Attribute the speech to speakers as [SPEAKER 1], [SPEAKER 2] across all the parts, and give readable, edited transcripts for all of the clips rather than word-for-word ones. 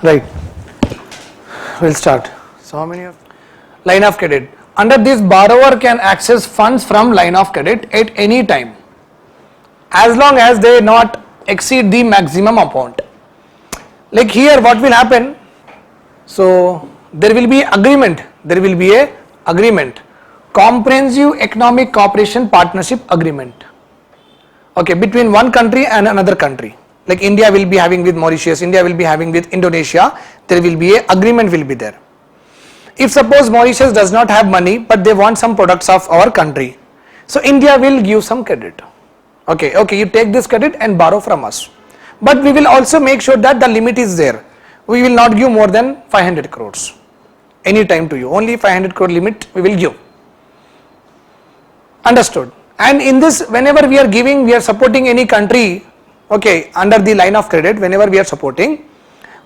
[SPEAKER 1] Right. We'll start. So how many of line of credit? Under this, borrower can access funds from line of credit at any time, as long as they not exceed the maximum amount. Like here, what will happen? So there will be agreement. There will be a agreement, comprehensive economic cooperation partnership agreement. Okay, between one country and another country. Like India will be having with Mauritius, India will be having with Indonesia. There will be a agreement will be there. If suppose Mauritius does not have money, but they want some products of our country, so India will give some credit. Okay, you take this credit and borrow from us. But we will also make sure that the limit is there. We will not give more than 500 crores any time to you. Only 500 crore limit we will give. Understood? And in this, whenever we are giving, we are supporting any country, okay, under the line of credit, whenever we are supporting,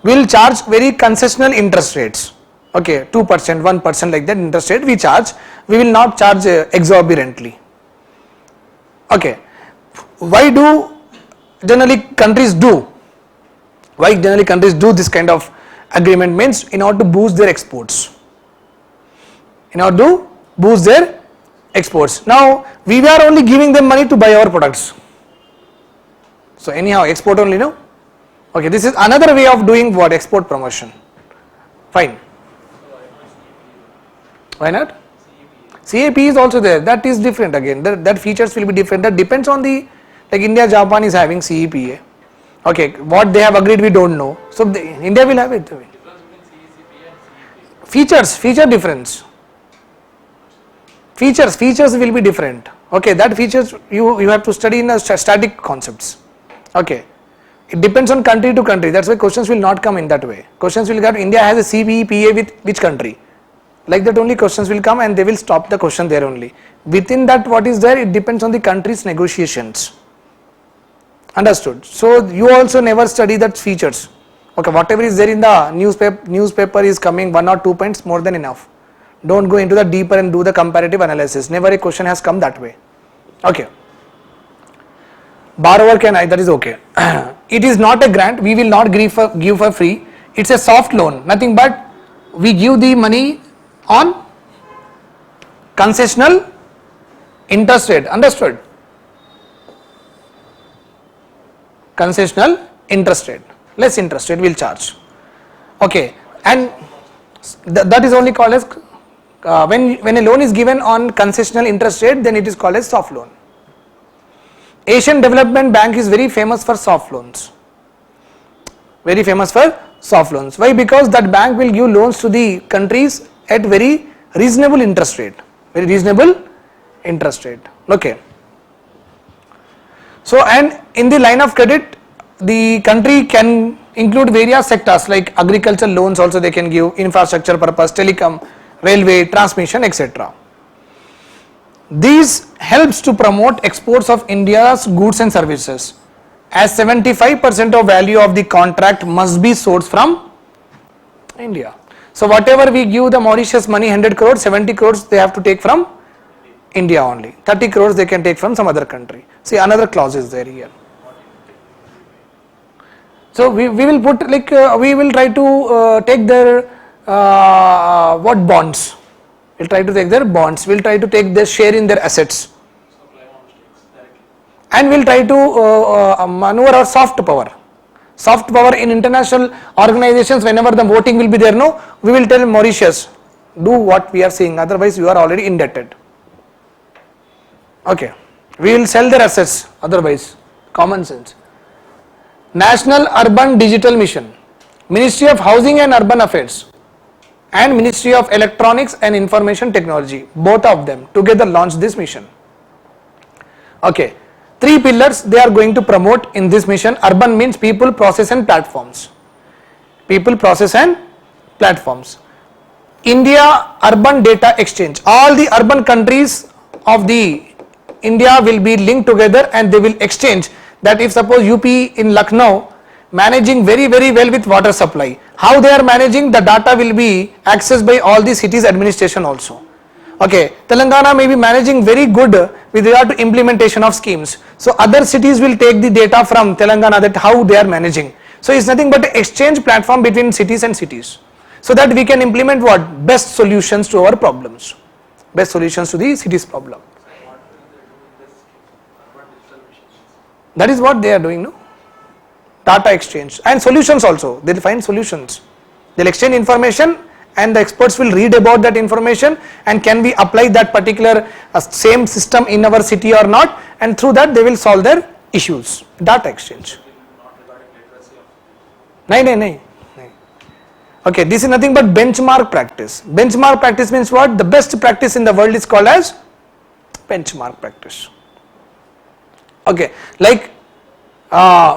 [SPEAKER 1] we will charge very concessional interest rates. Okay, 2%, 1% like that interest rate we charge. We will not charge exorbitantly. Okay. Why do generally countries do? Why generally countries do this kind of agreement? Means in order to boost their exports. In order to boost their exports. Now we are only giving them money to buy our products. So anyhow export only, no? Okay, this is another way of doing what? Export promotion. Fine. Why not? CAP is also there. That is different again. That features will be different. That depends on the, like India, Japan is having CEPA. Okay, what they have agreed we don't know. So India will have it. Feature difference. Features will be different. Okay, that features you have to study in a static concepts. Okay, it depends on country to country. That's why questions will not come in that way. Questions will get India has a CEPA with which country? Like that only questions will come and they will stop the question there only. Within that what is there, it depends on the country's negotiations. Understood? So you also never study that features. Okay, whatever is there in the newspaper is coming 1 or 2 points, more than enough. Don't go into the deeper and do the comparative analysis. Never a question has come that way. Okay. Borrower can, that is okay. It is not a grant. We will not give for free. It's a soft loan. Nothing but we give the money on concessional interest rate. Understood? Concessional interest rate, less interest rate will charge. Okay, and that is only called as when a loan is given on concessional interest rate, then it is called as soft loan. Asian Development Bank is very famous for soft loans. Very famous for soft loans. Why? Because that bank will give loans to the countries at very reasonable interest rate. Very reasonable interest rate. Okay. So, and in the line of credit, the country can include various sectors like agriculture loans also they can give, infrastructure purpose, telecom, railway, transmission, etc. This helps to promote exports of India's goods and services, as 75% of value of the contract must be sourced from India. So whatever we give the Mauritius money, 100 crores, 70 crores they have to take from India only. 30 crores they can take from some other country. See, another clause is there here. So we will put like we will try to take their what bonds. We'll try to take their bonds. We'll try to take their share in their assets. And we'll try to maneuver our soft power. Soft power in international organizations, whenever the voting will be there, no, we will tell Mauritius, do what we are saying, otherwise you are already indebted. Okay, we will sell their assets, otherwise, common sense. National Urban Digital Mission, Ministry of Housing and Urban Affairs and Ministry of Electronics and Information Technology, both of them together launched this mission. Okay. 3 pillars they are going to promote in this mission. Urban means people, process and platforms. People, process and platforms. India Urban Data Exchange. All the urban countries of the India will be linked together and they will exchange. That if suppose UP in Lucknow managing very well with water supply, how they are managing, the data will be accessed by all the cities administration also. Okay, Telangana may be managing very good with regard to implementation of schemes. So other cities will take the data from Telangana that how they are managing. So it's nothing but an exchange platform between cities and cities, so that we can implement what? Best solutions to our problems, best solutions to the city's problem. That is what they are doing, no? Data exchange and solutions also. They will find solutions. They will exchange information and the experts will read about that information and can we apply that particular same system in our city or not, and through that they will solve their issues. Data exchange. No. Okay, this is nothing but benchmark practice. Benchmark practice means what? The best practice in the world is called as benchmark practice. Okay, like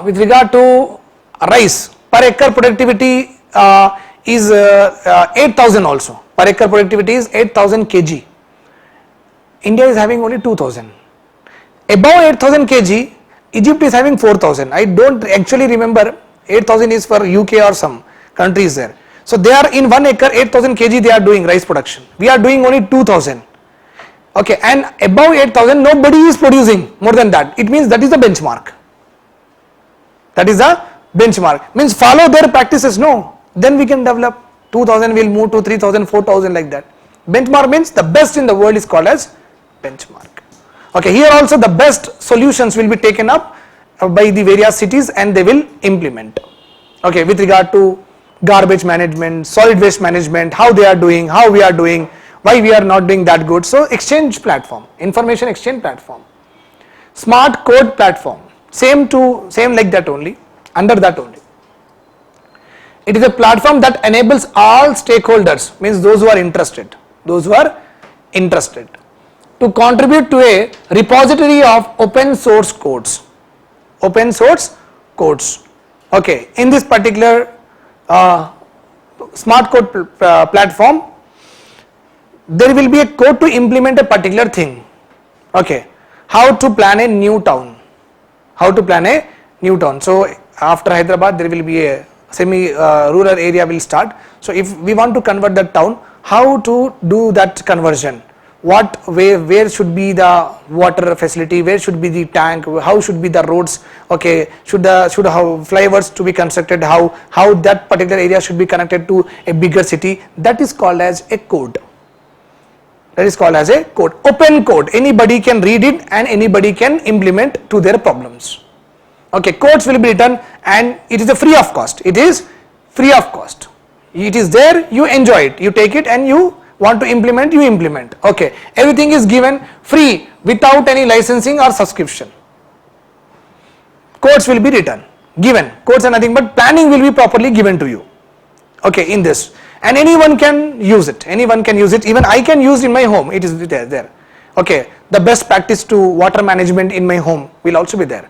[SPEAKER 1] with regard to rice, per acre productivity is 8,000 also. Per acre productivity is 8,000 kg. India is having only 2,000. Above 8,000 kg, Egypt is having 4,000. I don't actually remember. 8,000 is for UK or some countries there. So they are in 1 acre 8,000 kg they are doing rice production. We are doing only 2,000. Okay, and above 8,000 nobody is producing more than that. It means that is the benchmark. That is the benchmark. Means follow their practices, no. Then we can develop. 2,000 will move to 3,000, 4,000 like that. Benchmark means the best in the world is called as benchmark. Okay, here also the best solutions will be taken up by the various cities and they will implement. Okay, with regard to garbage management, solid waste management, how they are doing, how we are doing, why we are not doing that good. So exchange platform, information exchange platform, smart code platform, same like that only, under that only. It is a platform that enables all stakeholders, means those who are interested, to contribute to a repository of open source codes. Okay, in this particular smart code platform, there will be a code to implement a particular thing. Okay, how to plan a new town. So after Hyderabad there will be a semi-rural area will start. So if we want to convert that town, how to do that conversion? What way, where should be the water facility, where should be the tank, how should be the roads, okay, should have flyovers to be constructed, how that particular area should be connected to a bigger city. That is called as a code. Open code. Anybody can read it and anybody can implement to their problems. Okay, codes will be written and it is free of cost. It is there, you enjoy it, you take it and you want to implement, you implement. Okay, everything is given free without any licensing or subscription. Codes will be written, given. Codes are nothing but planning will be properly given to you. Okay, in this, and anyone can use it. Even I can use in my home. It is there. Okay, the best practice to water management in my home will also be there.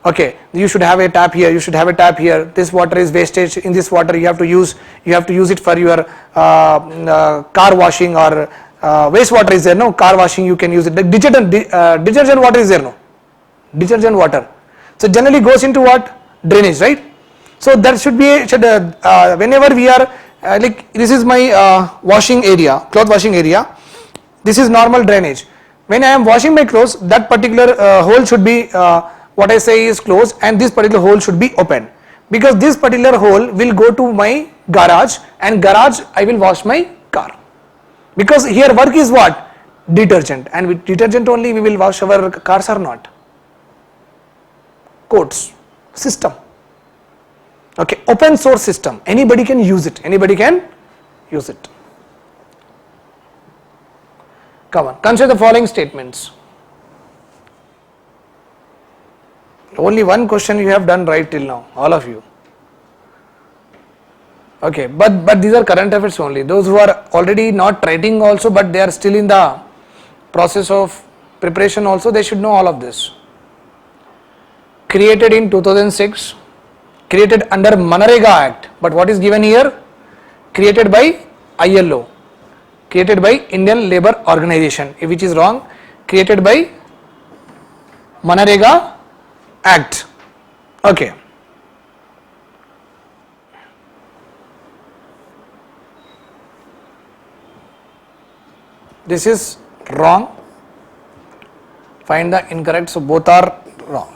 [SPEAKER 1] Okay, you should have a tap here, this water is wastage, in this water you have to use it for your car washing or wastewater is there, no, car washing you can use it. The detergent water is there, no, detergent water. So generally goes into what? Drainage, right? So there should be whenever we are like this is my washing area, cloth washing area, this is normal drainage. When I am washing my clothes, that particular hole should be what I say is closed and this particular hole should be open, because this particular hole will go to my garage and garage I will wash my car, because here work is what? Detergent, and with detergent only we will wash our cars or not. Codes, system. Okay, open source system, anybody can use it. Come on, consider the following statements. Only one question you have done right till now, all of you. Okay, but these are current affairs only. Those who are already not writing also, but they are still in the process of preparation also, they should know all of this. Created in 2006, created under Manarega Act, but what is given here? Created by ILO, created by Indian Labour Organization, which is wrong. Created by Manarega Act. Okay. This is wrong. Find the incorrect. So both are wrong.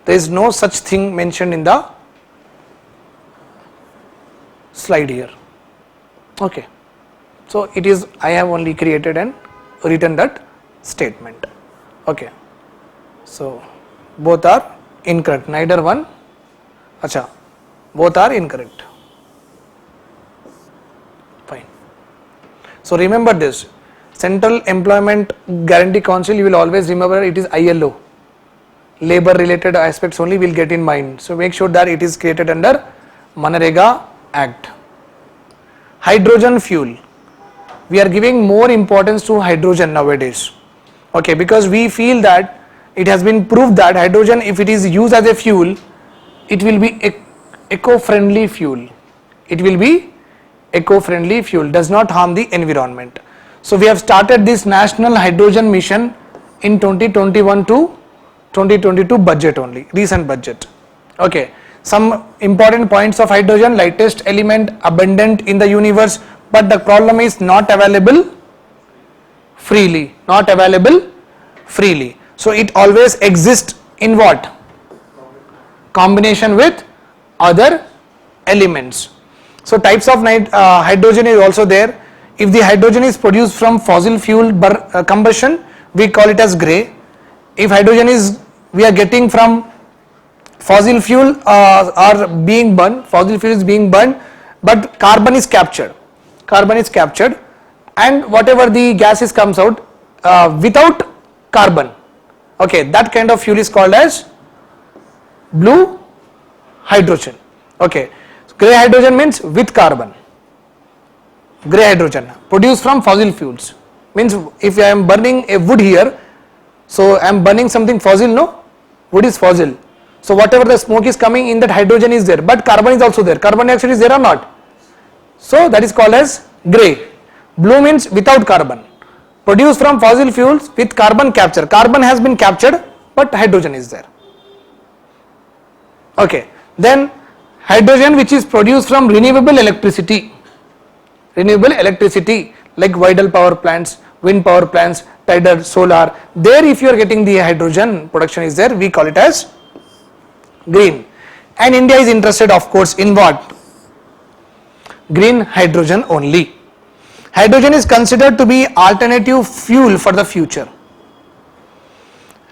[SPEAKER 1] There is no such thing mentioned in the slide here. Okay. So it is, I have only created and written that statement. Okay. So both are incorrect, neither one, acha, both are incorrect. Fine. So remember this, Central Employment Guarantee Council, you will always remember it is ILO. Labor related aspects only will get in mind. So make sure that it is created under Manrega Act. Hydrogen fuel. We are giving more importance to hydrogen nowadays. Okay, because we feel that it has been proved that hydrogen, if it is used as a fuel, it will be eco-friendly fuel. It will be eco-friendly fuel, does not harm the environment. So we have started this National Hydrogen Mission in 2021 to 2022 budget only, recent budget. Okay, some important points of hydrogen: lightest element, abundant in the universe, but the problem is not available freely, not available freely. So it always exists in what? Combination with other elements. So types of hydrogen is also there. If the hydrogen is produced from fossil fuel combustion, we call it as grey. If hydrogen is we are getting from fossil fuel are being burned, fossil fuel is being burned, but carbon is captured. Carbon is captured, and whatever the gases comes out without carbon. Okay, that kind of fuel is called as blue hydrogen. Okay, grey hydrogen means with carbon. Grey hydrogen produced from fossil fuels means if I am burning a wood here, so I am burning something fossil, no? Wood is fossil. So whatever the smoke is coming in, that hydrogen is there, but carbon is also there. Carbon dioxide is there or not? So that is called as grey. Blue means without carbon. Produced from fossil fuels with carbon capture. Carbon has been captured, but hydrogen is there. Okay. Then hydrogen which is produced from renewable electricity. Renewable electricity like tidal power plants, wind power plants, tidal, solar. There if you are getting the hydrogen production is there, we call it as green. And India is interested of course in what? Green hydrogen only. Hydrogen is considered to be alternative fuel for the future.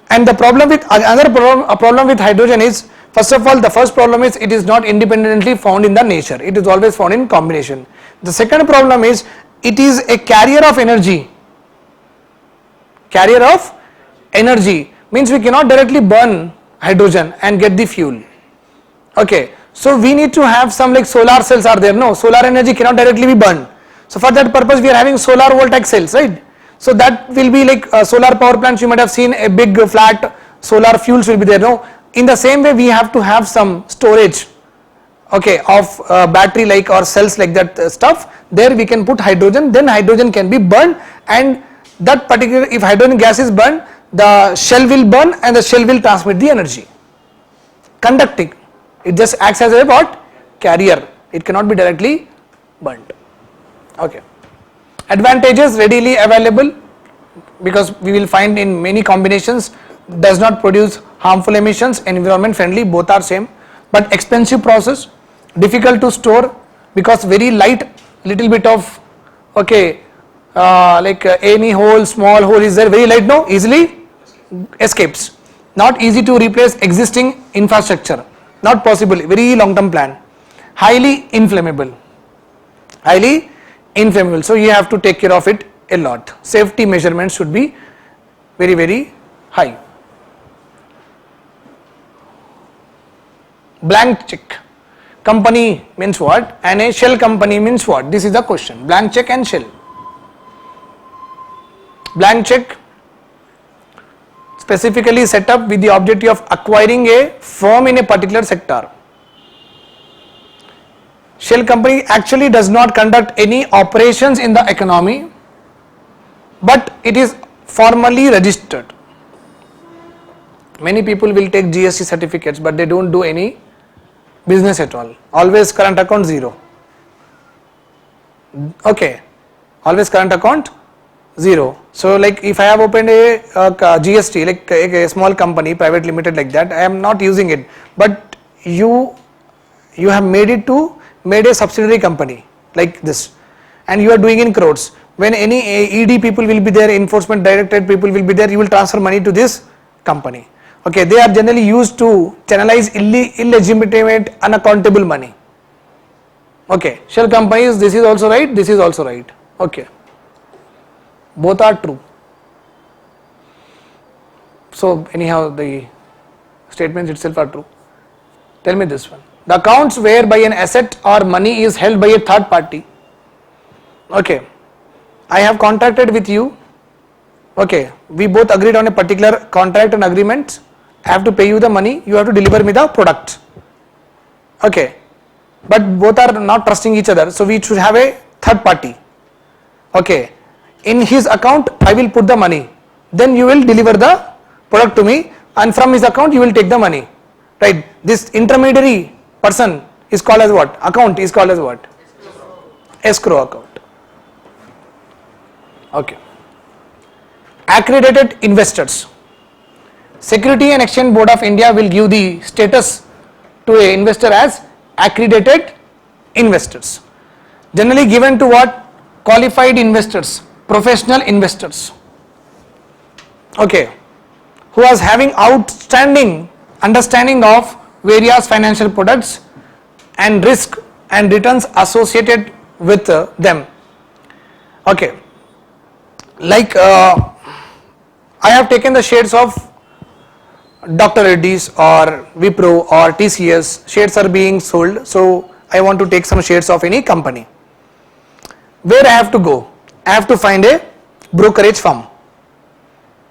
[SPEAKER 1] And the problem with problem with hydrogen is, first of all, the first problem is it is not independently found in the nature. It is always found in combination. The second problem is it is a carrier of energy. Carrier of energy means we cannot directly burn hydrogen and get the fuel. Okay, so we need to have some like solar cells are there. No, solar energy cannot directly be burned. So for that purpose we are having solar voltaic cells, right? So that will be like solar power plants. You might have seen a big flat solar fuels will be there. No, in the same way we have to have some storage, okay, of battery like or cells like that stuff. There we can put hydrogen, then hydrogen can be burned, and that particular, if hydrogen gas is burned, the shell will burn and the shell will transmit the energy. Conducting, it just acts as a what? Carrier. It cannot be directly burnt. Okay. Advantages: readily available, because we will find in many combinations, does not produce harmful emissions, environment friendly, both are same. But expensive process, difficult to store because very light, little bit of, okay, like any hole, small hole is there, very light, no, easily escapes. Not easy to replace existing infrastructure, not possible, very long term plan. Highly inflammable, highly inflammable, so you have to take care of it a lot. Safety measurements should be very, very high. Blank check company means what, and a shell company means what? This is the question. Blank check and shell. Blank check specifically set up with the objective of acquiring a firm in a particular sector. Shell company actually does not conduct any operations in the economy, but it is formally registered. Many people will take GST certificates, but they don't do any business at all. Always current account zero. Okay, always current account 0. So like if I have opened a GST, like a small company, private limited like that, I am not using it, but you have made a subsidiary company like this, and you are doing in crores. When any ED people will be there, enforcement directorate people will be there, you will transfer money to this company. Okay, they are generally used to channelize illegitimate, unaccountable money. Okay, shell companies, this is also right, this is also right. Okay, both are true. So anyhow, the statements itself are true. Tell me this one. The accounts whereby an asset or money is held by a third party. Okay, I have contracted with you. Okay, we both agreed on a particular contract and agreement. I have to pay you the money, you have to deliver me the product. Okay, but both are not trusting each other, so we should have a third party. Okay, in his account I will put the money, then you will deliver the product to me, and from his account you will take the money, right? This intermediary person is called as what? Account is called as what? Escrow account. Okay. Accredited investors. Security and Exchange Board of India will give the status to an investor as accredited investors. Generally given to what? Qualified investors, professional investors. Okay, who was having outstanding understanding of various financial products and risk and returns associated with them. Okay, like I have taken the shares of Dr. Reddy's or Wipro or TCS, shares are being sold, so I want to take some shares of any company. Where I have to go? I have to find a brokerage firm.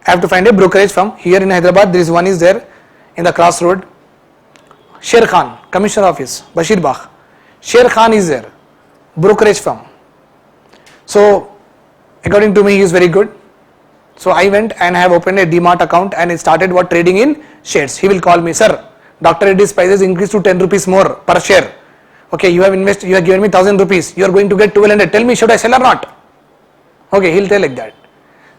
[SPEAKER 1] I have to find a brokerage firm. Here in Hyderabad, there is one is there in the crossroad. Sher Khan, Commissioner Office, Bashir Bagh. Sher Khan is there, brokerage firm. So according to me, he is very good. So I went and have opened a Demat account and started what? Trading in shares. He will call me, sir, Dr. Reddy's prices increased to 10 rupees more per share. Okay, you have invested, you have given me 1000 rupees, you are going to get 1200. Tell me, should I sell or not? Okay, he'll tell like that.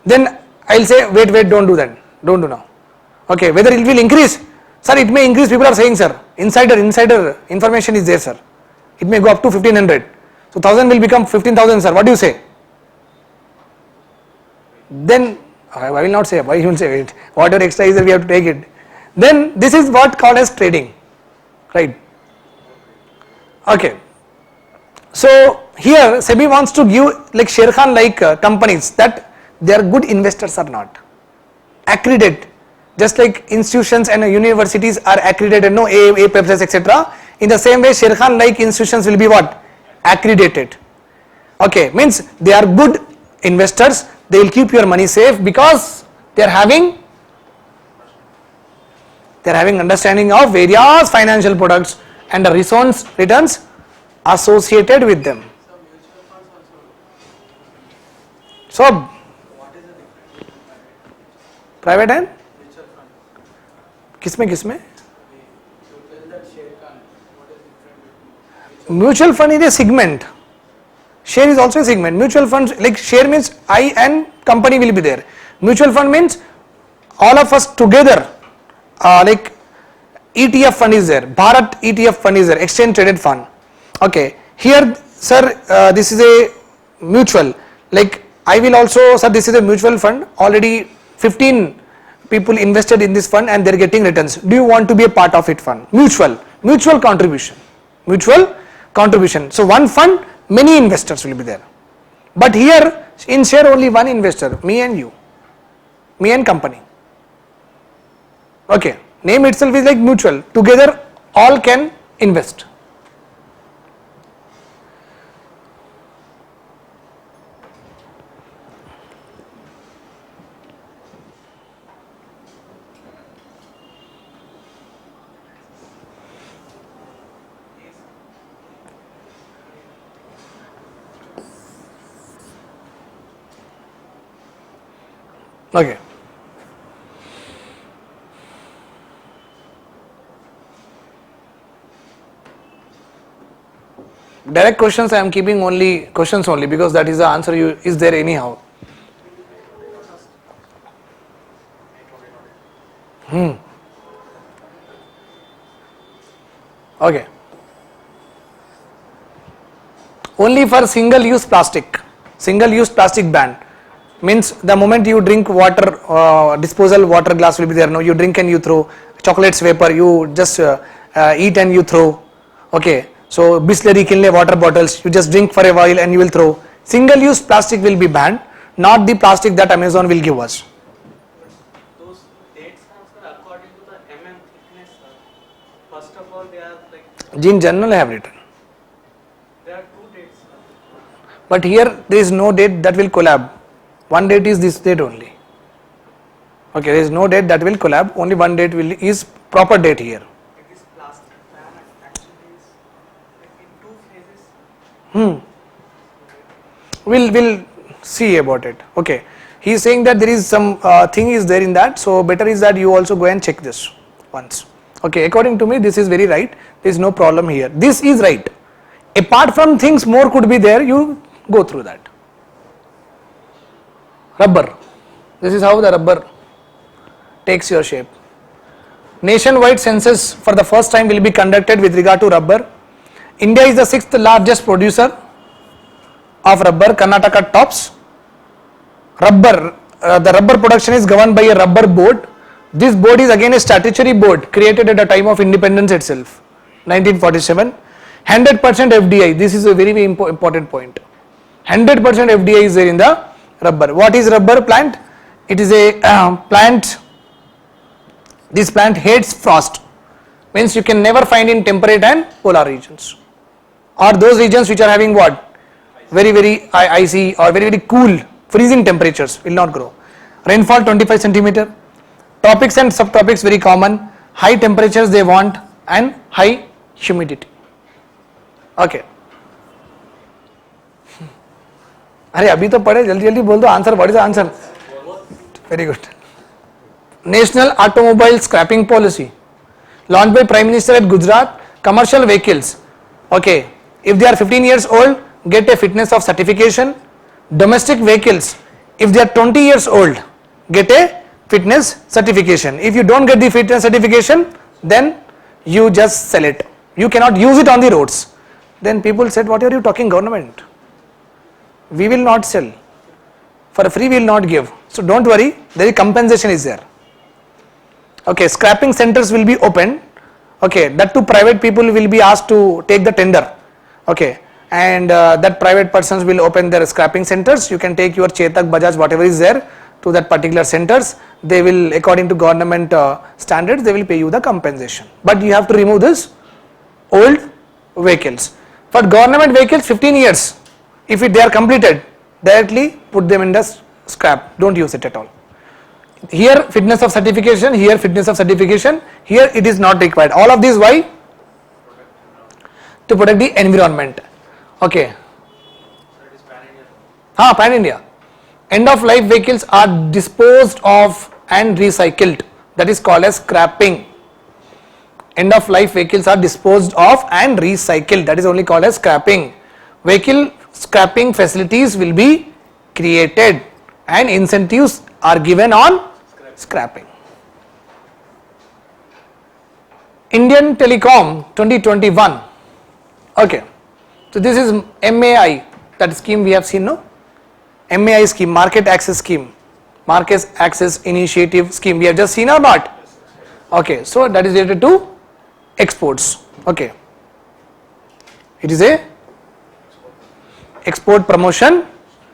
[SPEAKER 1] Then I'll say, wait, don't do that. Don't do now. Okay, whether it will increase? Sir, it may increase, people are saying, sir. Insider information is there, sir. It may go up to 1500. So 1000 will become 15,000, sir. What do you say? Then I will not say, why you will say it? Whatever extra is there, we have to take it. Then this is what called as trading, right? Okay. So here SEBI wants to give like Sher Khan like companies that they are good investors or not. Accredited, just like institutions and universities are accredited, no A, etc. In the same way, Sher Khan like institutions will be what? Accredited. Okay, means they are good investors. They will keep your money safe because they are having understanding of various financial products and the returns associated with them. So private and किसमें mutual fund is a segment. Share is also a segment. Mutual funds, like share means I and company will be there. Mutual fund means all of us together, like ETF fund is there, Bharat ETF fund is there, exchange traded fund. Okay, here sir, this is a mutual, like I will also, sir, this is a mutual fund, already 15 people invested in this fund and they are getting returns. Do you want to be a part of it fund? Mutual contribution. So one fund, many investors will be there. But here in share only one investor, me and you, me and company. Okay, name itself is like mutual, together all can invest. Okay. Direct questions I am keeping only questions only because that is the answer is there anyhow. Okay. Only for single-use plastic. Single-use plastic ban means the moment you drink water, disposal water glass will be there. No, you drink and you throw. Chocolates vapor, you just eat and you throw. Okay. So Bisleri Kinley water bottles, you just drink for a while and you will throw. Single-use plastic will be banned, not the plastic that Amazon will give us.
[SPEAKER 2] Those dates are according to the thickness. First of all, they are like.
[SPEAKER 1] In general, I have written.
[SPEAKER 2] There are two dates.
[SPEAKER 1] But here there is no date that will collab. One date is this date only. Okay, there is no date that will collab. Only one date is proper date here.
[SPEAKER 2] This plastic ban actually is like in 2 phases.
[SPEAKER 1] We'll see about it. Okay, he is saying that there is some thing is there in that. So better is that you also go and check this once. Okay, according to me, this is very right. There is no problem here. This is right. Apart from things, more could be there. You go through that. Rubber. This is how the rubber takes your shape. Nationwide census for the first time will be conducted with regard to rubber. India is the 6th largest producer of rubber. Karnataka tops. Rubber, the rubber production is governed by a rubber board. This board is again a statutory board created at the time of independence itself, 1947. 100% FDI. This is a very, very important point. 100% FDI is there in the rubber. What is rubber plant? It is a plant. This plant hates frost. Means you can never find in temperate and polar regions, or those regions which are having what? Very, very icy or very, very cool, freezing temperatures will not grow. Rainfall 25 centimeter. Tropics and subtropics very common. High temperatures they want and high humidity. Okay. अरे अभी तो पढ़े, जल्दी जल्दी बोल दो answer. What is the answer? Very good. National Automobile Scrapping Policy launched by Prime Minister at Gujarat. Commercial vehicles, okay, if they are 15 years old, get a fitness of certification. Domestic vehicles, if they are 20 years old, get a fitness certification. If you don't get the fitness certification, then you just sell it. You cannot use it on the roads. Then people said, what are you talking, government? We will not sell. For free we will not give. So don't worry, there is compensation is there. Okay, scrapping centers will be opened. Okay, that too private people will be asked to take the tender. Okay, and that private persons will open their scrapping centers. You can take your Chetak, Bajaj, whatever is there to that particular centers. They will, according to government standards, they will pay you the compensation. But you have to remove this old vehicles. For government vehicles, 15 years, if they are completed, directly put them in the scrap. Don't use it at all. Here fitness of certification, here fitness of certification, here it is not required. All of these why? To protect the environment. Okay. Pan India. End of life vehicles are disposed of and recycled. That is called as scrapping. End of life vehicles are disposed of and recycled. That is only called as scrapping. Vehicle scrapping facilities will be created and incentives are given on scrapping. Indian Telecom 2021. Okay. So this is MAI, that scheme we have seen, no? MAI scheme, Market Access Scheme, Market Access Initiative Scheme. We have just seen or not? Okay. So that is related to exports. Okay. It is a export promotion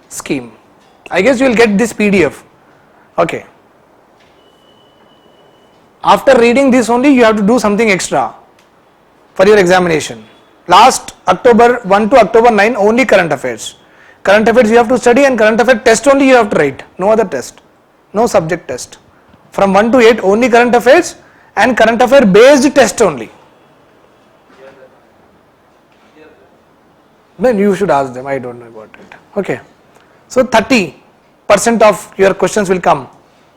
[SPEAKER 1] scheme. I guess you will get this PDF. Okay. After reading this only, you have to do something extra for your examination. Last October 1 to October 9, only current affairs. Current affairs you have to study and current affairs test only you have to write. No other test. No subject test. From 1 to 8, only current affairs and current affair based test only. Then you should ask them, I don't know about it. Okay. So 30% of your questions will come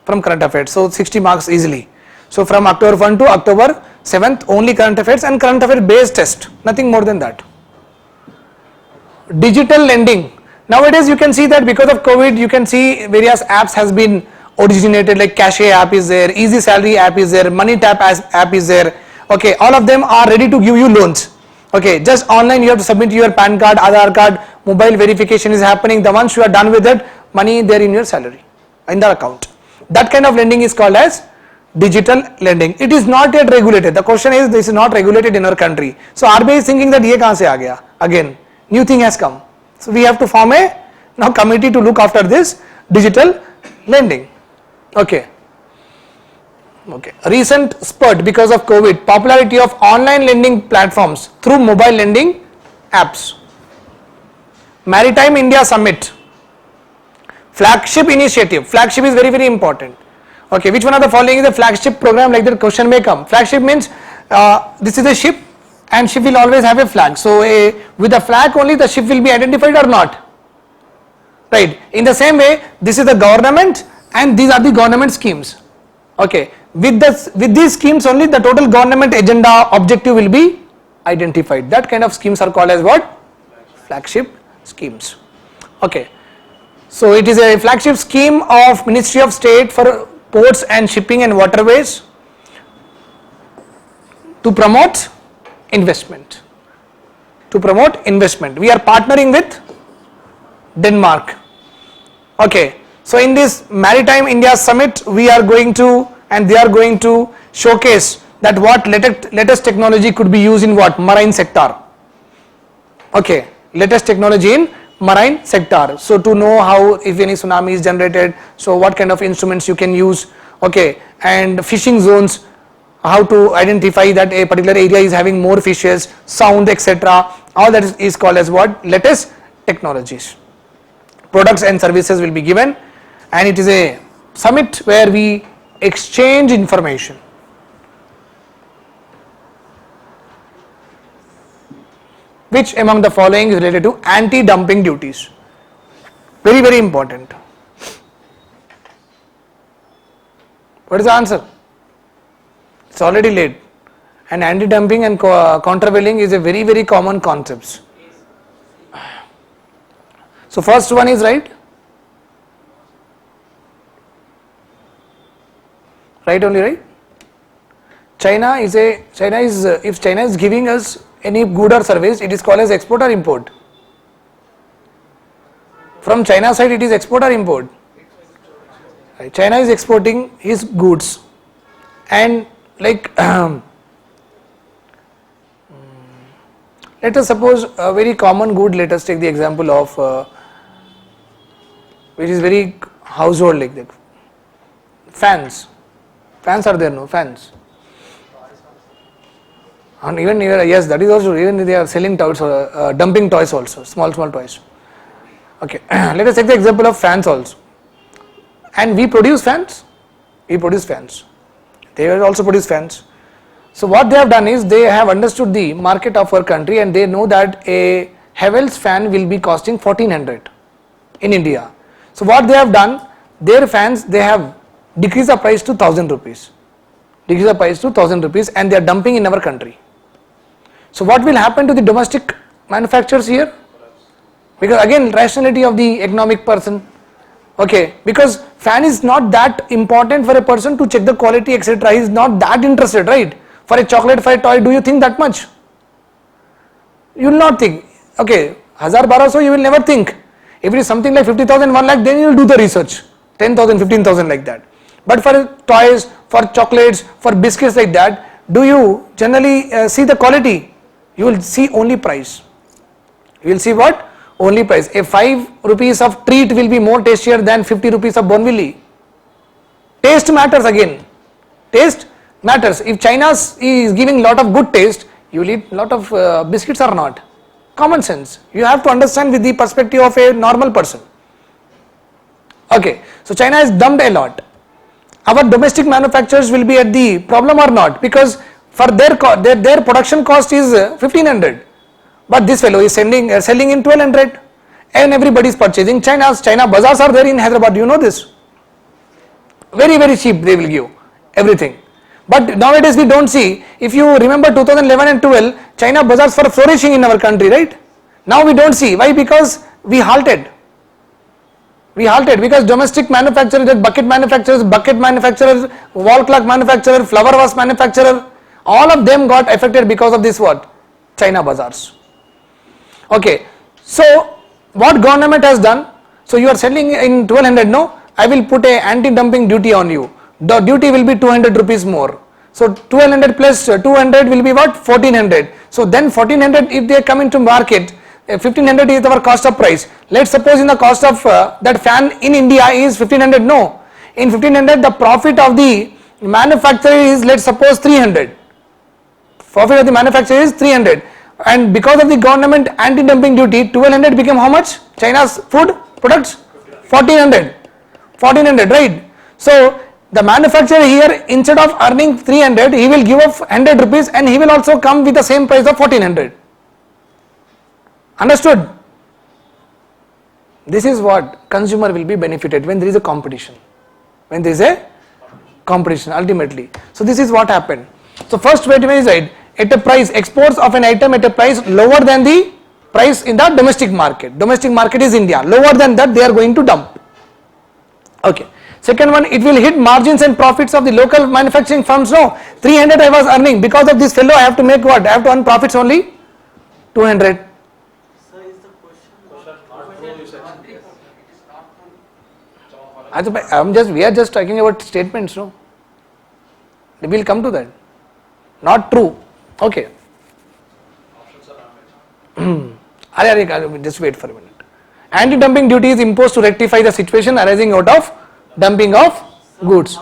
[SPEAKER 1] from current affairs. So 60 marks easily. So from October 1 to October 7th, only current affairs and current affair based test. Nothing more than that. Digital lending. Nowadays you can see that because of COVID, you can see various apps has been originated, like Cash app is there, Easy Salary app is there, Money Tap app is there. Okay, all of them are ready to give you loans. Okay, just online you have to submit your PAN card, Aadhaar card, mobile verification is happening. The once you are done with it, money there in your salary, in the account. That kind of lending is called as digital lending. It is not yet regulated. The question is, this is not regulated in our country. So RBI is thinking that ye kahan se aa gaya? Again, new thing has come. So we have to form a now committee to look after this digital lending. Okay. Okay. Recent spurt because of COVID, popularity of online lending platforms through mobile lending apps. Maritime India Summit, flagship initiative. Flagship is very, very important. Okay, which one of the following is a flagship program? Like that question may come. Flagship means this is a ship and ship will always have a flag. So with a flag only the ship will be identified or not? Right. In the same way, this is the government and these are the government schemes. Okay. With these schemes only the total government agenda objective will be identified. That kind of schemes are called as what? Flagship schemes. Okay. So it is a flagship scheme of Ministry of State for ports and shipping and waterways to promote investment. To promote investment. We are partnering with Denmark. Okay. So in this Maritime India Summit, we are going to and they are going to showcase that what latest technology could be used in what? Marine sector. Okay. Latest technology in marine sector. So to know how if any tsunami is generated, so what kind of instruments you can use. Okay. And fishing zones, how to identify that a particular area is having more fishes, sound, etc. All that is called as what? Latest technologies. Products and services will be given, and it is a summit where we exchange information. Which among the following is related to anti-dumping duties? Very, very important. What is the answer? It's already late. And anti-dumping and countervailing is a very, very common concepts. So first one is right. Right only, right? If China is giving us any good or service, it is called as export or import. From China side, it is export or import. Right. China is exporting his goods, and like let us suppose a very common good. Let us take the example of which is very household, like that. Fans. Fans are there, no? Fans. And even yes, that is also, even they are selling toys, dumping toys also, small toys. Okay, let us take the example of fans also. And we produce fans. We produce fans. They will also produce fans. So what they have done is they have understood the market of our country and they know that a Havells fan will be costing 1400 in India. So what they have done, their fans, they have decreased the price to 1000 rupees. Decrease the price to 1000 rupees and they are dumping in our country. So what will happen to the domestic manufacturers here? Because again, rationality of the economic person. Okay, because fan is not that important for a person to check the quality, etc. He is not that interested, right? For a chocolate, for a toy, do you think that much? You will not think. Okay, 1000-1200 you will never think. If it is something like 50,000, 1 lakh, then you will do the research. 10,000, 15,000 like that. But for toys, for chocolates, for biscuits like that, do you generally see the quality? You will see only price. You will see what? Only price. A 5 rupees of treat will be more tastier than 50 rupees of Bonvilli. Taste matters again. Taste matters. If China is giving lot of good taste, you will eat lot of biscuits or not. Common sense. You have to understand with the perspective of a normal person. Okay. So China has dumped a lot. Our domestic manufacturers will be at the problem or not, because for their production cost is 1500, but this fellow is selling in 1200 and everybody is purchasing. China bazaars are there in Hyderabad, you know this. Very, very cheap they will give everything. But nowadays we don't see. If you remember 2011 and 12, China bazaars were flourishing in our country, right? Now we don't see. Why? Because we halted. We halted because domestic manufacturers, bucket manufacturers, wall clock manufacturer, flower vase manufacturer, all of them got affected because of this what? China bazaars. Okay, so what government has done? So you are selling in 1200, no? I will put a anti-dumping duty on you. The duty will be 200 rupees more. So 1200 plus 200 will be what? 1400. So then 1400 if they come into market, 1500 is our cost of price. Let's suppose in the cost of that fan in India is 1500. No, in 1500 the profit of the manufacturer is, let's suppose, 300. Profit of the manufacturer is 300, and because of the government anti-dumping duty, 1200 became how much? China's food products 1400, right? So the manufacturer here, instead of earning 300, he will give up 100 rupees and he will also come with the same price of 1400. Understood? This is what consumer will be benefited when there is a competition. When there is a competition ultimately. So this is what happened. So first way is right, at a price, exports of an item at a price lower than the price in the domestic market. Domestic market is India. Lower than that they are going to dump. Okay. Second one, it will hit margins and profits of the local manufacturing firms. No, 300 I was earning. Because of this fellow I have to make what? I have to earn profits only 200. We are just talking about statements, no? We will come to that. Not true. Okay. Just wait for a minute. Anti-dumping duty is imposed to rectify the situation arising out of dumping of goods.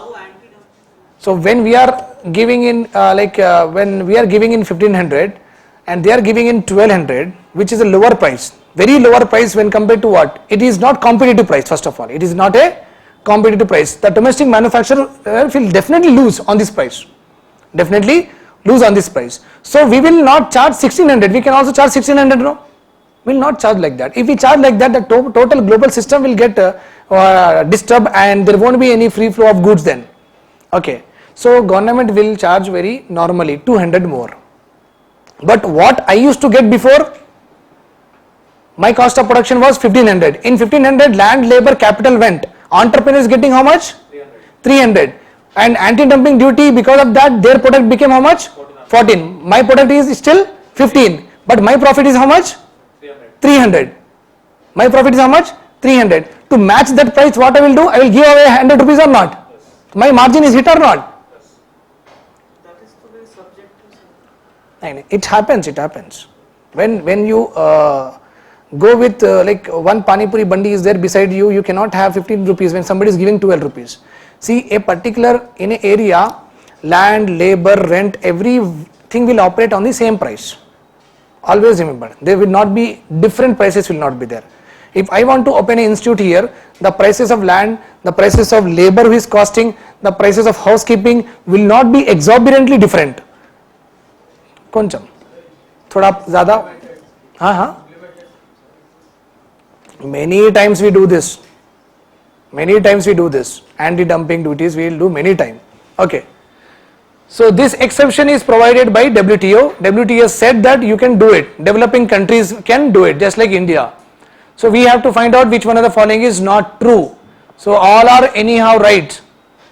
[SPEAKER 1] So when we are giving in when we are giving in 1500 and they are giving in 1200, which is a lower price, very lower price when compared to what? It is not competitive price. First of all, it is not a competitive price. The domestic manufacturer will definitely lose on this price. Definitely lose on this price. So we will not charge 1600. We can also charge 1600. No, we will not charge like that. If we charge like that, the total global system will get disturbed and there won't be any free flow of goods then. Okay. So government will charge very normally 200 more. But what I used to get before, my cost of production was 1500. In 1500, land, labor, capital went. Entrepreneur is getting how much? 300. And anti-dumping duty, because of that, their product became how much? 14. My product is still 15. But my profit is how much? 300. My profit is how much? 300. To match that price, what I will do? I will give away 100 rupees or not? My margin is hit or not?
[SPEAKER 2] That is to be subjective.
[SPEAKER 1] It happens. When you go with like one Pani Puri bandi is there beside you, you cannot have 15 rupees when somebody is giving 12 rupees. See, a particular in an area, land, labor, rent, everything will operate on the same price. Always remember, there will not be different prices, will not be there. If I want to open an institute here, the prices of land, the prices of labor who is costing, the prices of housekeeping will not be exorbitantly different. Koncham, thoda zyada, Many times we do this. Anti-dumping duties we will do many times. Okay. So this exception is provided by WTO. WTO said that you can do it. Developing countries can do it just like India. So we have to find out which one of the following is not true. So all are anyhow right.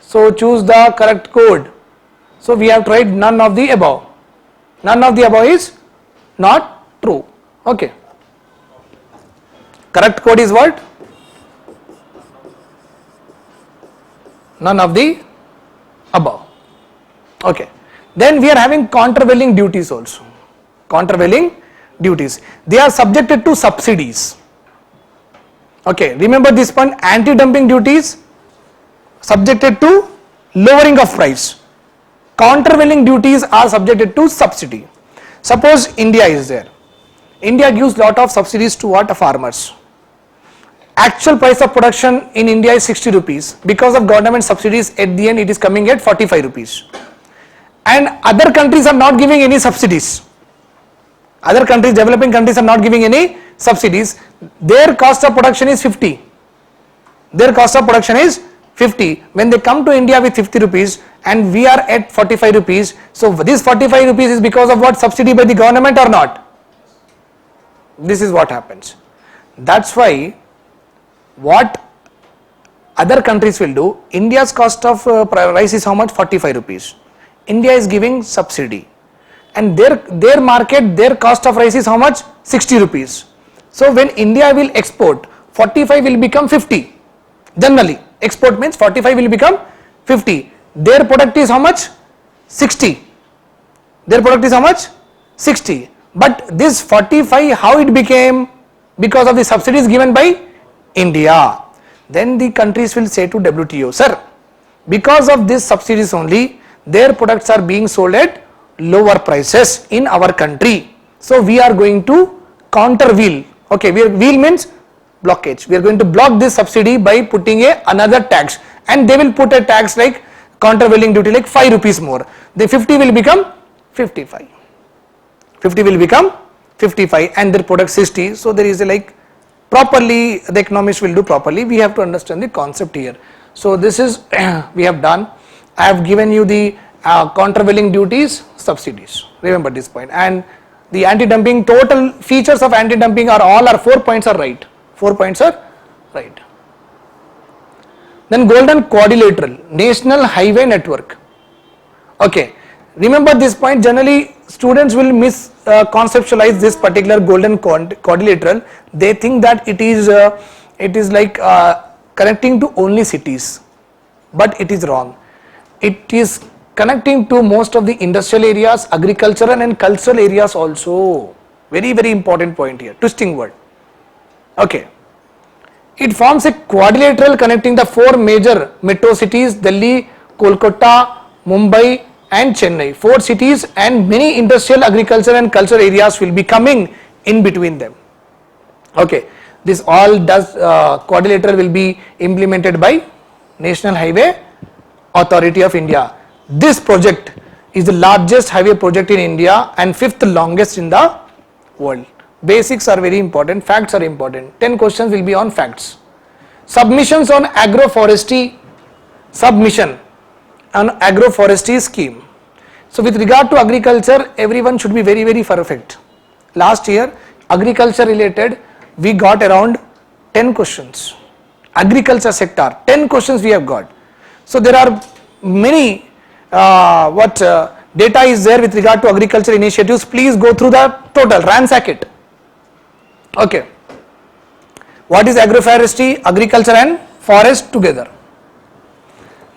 [SPEAKER 1] So choose the correct code. So we have to write none of the above. None of the above is not true. Okay. Correct code is what? None of the above. Okay. Then we are having countervailing duties also. Countervailing duties. They are subjected to subsidies. Okay. Remember this one, anti-dumping duties subjected to lowering of price. Countervailing duties are subjected to subsidy. Suppose India is there. India gives lot of subsidies to what? Farmers. Actual price of production in India is 60 rupees. Because of government subsidies, at the end it is coming at 45 rupees. And other countries are not giving any subsidies. Other countries, developing countries are not giving any subsidies. Their cost of production is 50. Their cost of production is 50. When they come to India with 50 rupees and we are at 45 rupees. So this 45 rupees is because of what? Subsidy by the government or not? This is what happens. That's why what other countries will do. India's cost of rice is how much? 45 rupees. India is giving subsidy, and their market, their cost of rice is how much? 60 rupees. So when India will export, 45 will become 50. Generally, export means 45 will become 50. Their product is how much? 60. Their product is how much? 60. But this 45, how it became? Because of the subsidies given by India. Then the countries will say to WTO, sir, because of these subsidies only, their products are being sold at lower prices in our country. So we are going to countervail. Okay, wheel means blockage. We are going to block this subsidy by putting another tax, and they will put a tax like countervailing duty like 5 rupees more. The 50 will become 55. 50 will become 55 and their product 60. So there is a like properly, the economists will do properly. We have to understand the concept here. So this is we have done. I have given you the countervailing duties, subsidies. Remember this point. And the anti-dumping, total features of anti-dumping are 4 points are right. 4 points are right. Then golden quadrilateral, national highway network. Okay, remember this point. Generally students will misconceptualize this particular golden quadrilateral. They think that it is like connecting to only cities, but it is wrong. It is connecting to most of the industrial areas, agricultural and cultural areas also. Very, very important point here, twisting word. Okay. It forms a quadrilateral connecting the 4 major metro cities, Delhi, Kolkata, Mumbai and Chennai. 4 cities, and many industrial, agricultural and cultural areas will be coming in between them. Okay. This all does quadrilateral will be implemented by National Highway Authority of India. This project is the largest highway project in India and 5th longest in the world. Basics are very important, facts are important. 10 questions will be on facts. Submissions on agroforestry, submission on agroforestry scheme. So with regard to agriculture, everyone should be very, very perfect. Last year, agriculture related, we got around 10 questions. Agriculture sector, 10 questions we have got. So there are many data is there with regard to agriculture initiatives. Please go through the total, ransack it. Okay. What is agroforestry? Agriculture and forest together.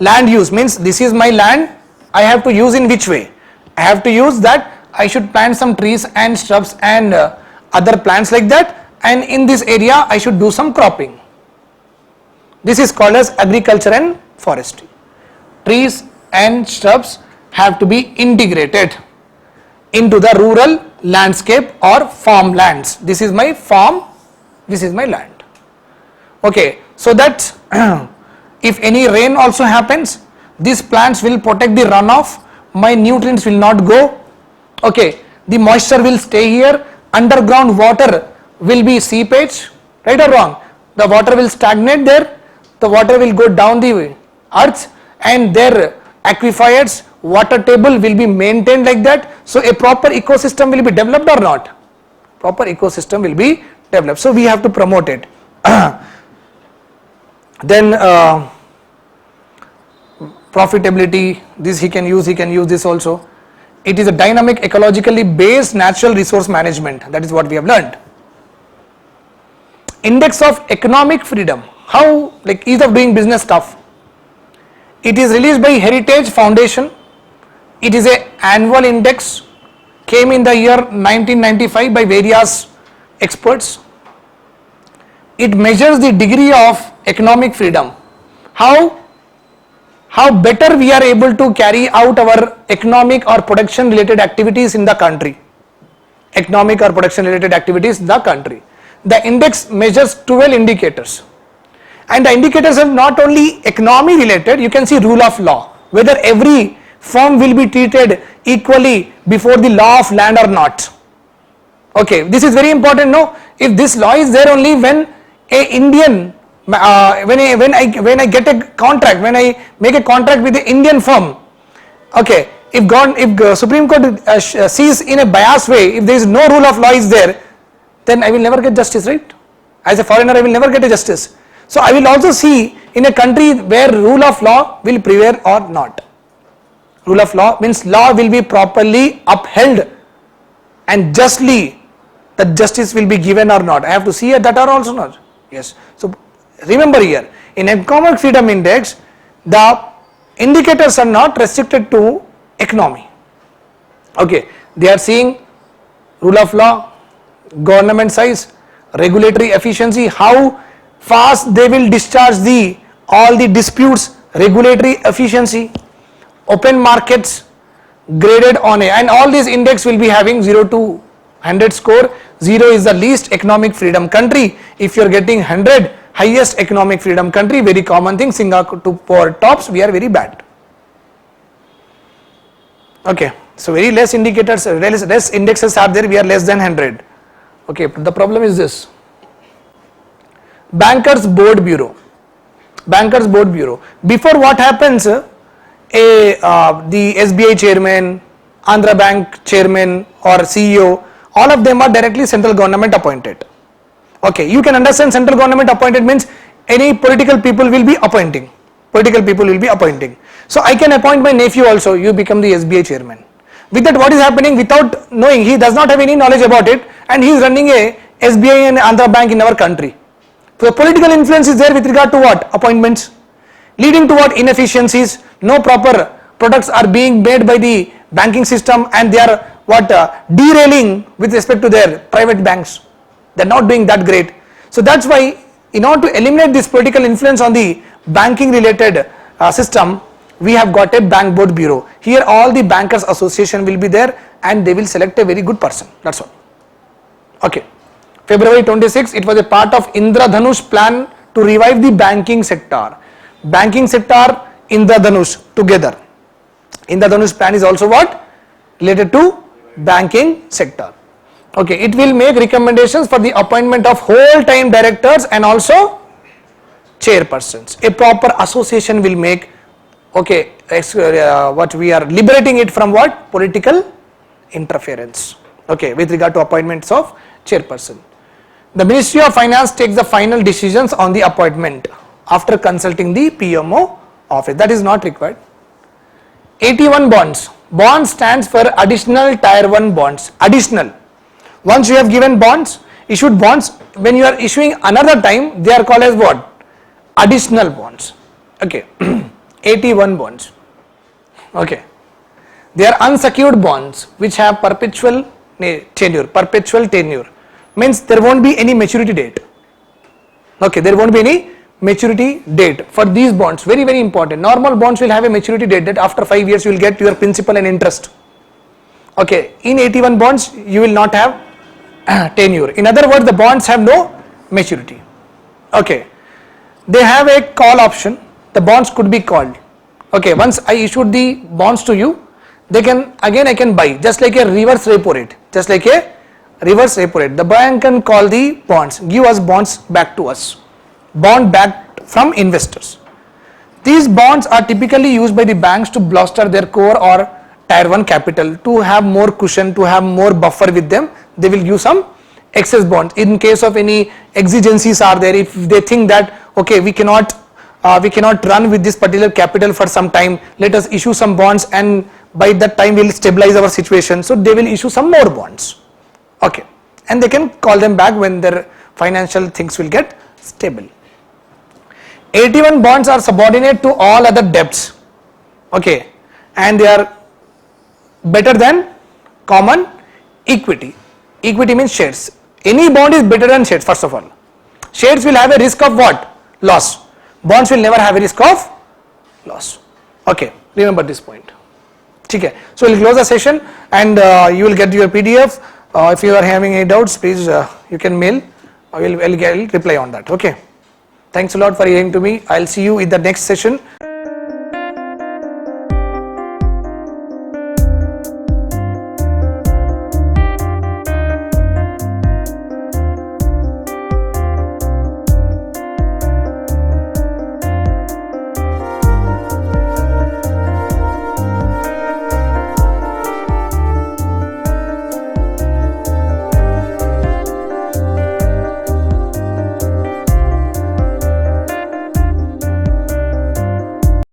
[SPEAKER 1] Land use means this is my land, I have to use in which way? I have to use that I should plant some trees and shrubs and other plants like that, and in this area I should do some cropping. This is called as agriculture and forestry. Trees and shrubs have to be integrated into the rural landscape or farmlands. This is my farm, this is my land. Okay, so that if any rain also happens, these plants will protect the runoff, my nutrients will not go. Okay, the moisture will stay here, underground water will be seepage, right or wrong? The water will stagnate there, the water will go down the earth, and their aquifers, water table will be maintained like that. So a proper ecosystem will be developed or not? Proper ecosystem will be developed. So we have to promote it. Then profitability, this he can use this also. It is a dynamic, ecologically based natural resource management. That is what we have learned. Index of economic freedom, how like ease of doing business stuff. It is released by Heritage Foundation. It is an annual index, came in the year 1995 by various experts. It measures the degree of economic freedom. How better we are able to carry out our economic or production related activities in the country. Economic or production related activities in the country. The index measures 12 indicators. And the indicators are not only economy related, you can see rule of law, whether every firm will be treated equally before the law of land or not. Okay, this is very important. No, if this law is there only when a Indian, when I get a contract, when I make a contract with the Indian firm, okay, if Supreme Court sees in a biased way, if there is no rule of law is there, then I will never get justice, right? As a foreigner, I will never get a justice. So I will also see in a country where rule of law will prevail or not. Rule of law means law will be properly upheld and justly, that justice will be given or not. I have to see that or also not. Yes. So remember here, in Economic Freedom Index, the indicators are not restricted to economy. Okay, they are seeing rule of law, government size, regulatory efficiency, how fast they will discharge all the disputes, regulatory efficiency, open markets, graded on a, and all these index will be having 0 to 100 score. 0 is the least economic freedom country. If you are getting 100, highest economic freedom country, very common thing, Singapore tops, we are very bad. Okay, so very less indicators, less indexes are there, we are less than 100. Okay, the problem is this. Bankers Board Bureau. Bankers Board Bureau. Before what happens, the SBI chairman, Andhra Bank chairman or CEO, all of them are directly central government appointed. Okay, you can understand central government appointed means any political people will be appointing. Political people will be appointing. So I can appoint my nephew also, you become the SBI chairman. With that, what is happening, without knowing, he does not have any knowledge about it, and he is running a SBI and Andhra Bank in our country. So political influence is there with regard to what? Appointments. Leading to what? Inefficiencies. No proper products are being made by the banking system, and they are what? Derailing with respect to their private banks. They are not doing that great. So that's why, in order to eliminate this political influence on the banking related system, we have got a bank board bureau. Here all the bankers association will be there, and they will select a very good person. That's all. Okay. February 26, it was a part of Indradhanush plan to revive the banking sector. Banking sector, Indradhanush together. Indradhanush plan is also what? Related to banking sector. Okay, it will make recommendations for the appointment of whole time directors and also chairpersons. A proper association will make, okay, what we are liberating it from what? Political interference. Okay, with regard to appointments of chairperson. The Ministry of Finance takes the final decisions on the appointment after consulting the PMO office. That is not required. 81 bonds. Bond stands for additional tier 1 bonds. Additional. Once you have given bonds, issued bonds, when you are issuing another time, they are called as what? Additional bonds. Okay. 81 bonds. Okay. They are unsecured bonds which have perpetual tenure. Perpetual tenure means there won't be any maturity date. Okay, there won't be any maturity date for these bonds. Very, very important. Normal bonds will have a maturity date that after 5 years you will get your principal and interest. Okay, in 81 bonds you will not have tenure. In other words, the bonds have no maturity. Okay, they have a call option. The bonds could be called. Okay, once I issued the bonds to you, they can, again I can buy, just like a reverse repo rate. Just like a reverse repo rate. The bank can call the bonds, give us bonds back to us. Bond back from investors. These bonds are typically used by the banks to bolster their core or tier 1 capital, to have more cushion, to have more buffer with them. They will give some excess bonds in case of any exigencies are there. If they think that okay, we cannot run with this particular capital for some time, let us issue some bonds, and by that time we will stabilize our situation. So they will issue some more bonds. Okay, and they can call them back when their financial things will get stable. 81 bonds are subordinate to all other debts. Okay, and they are better than common equity. Equity means shares. Any bond is better than shares. First of all, shares will have a risk of what? Loss. Bonds will never have a risk of loss. Okay, remember this point. Okay, so we'll close the session, and you will get your PDF. If you are having any doubts, please you can mail. I will reply on that. Okay. Thanks a lot for hearing to me. I'll see you in the next session.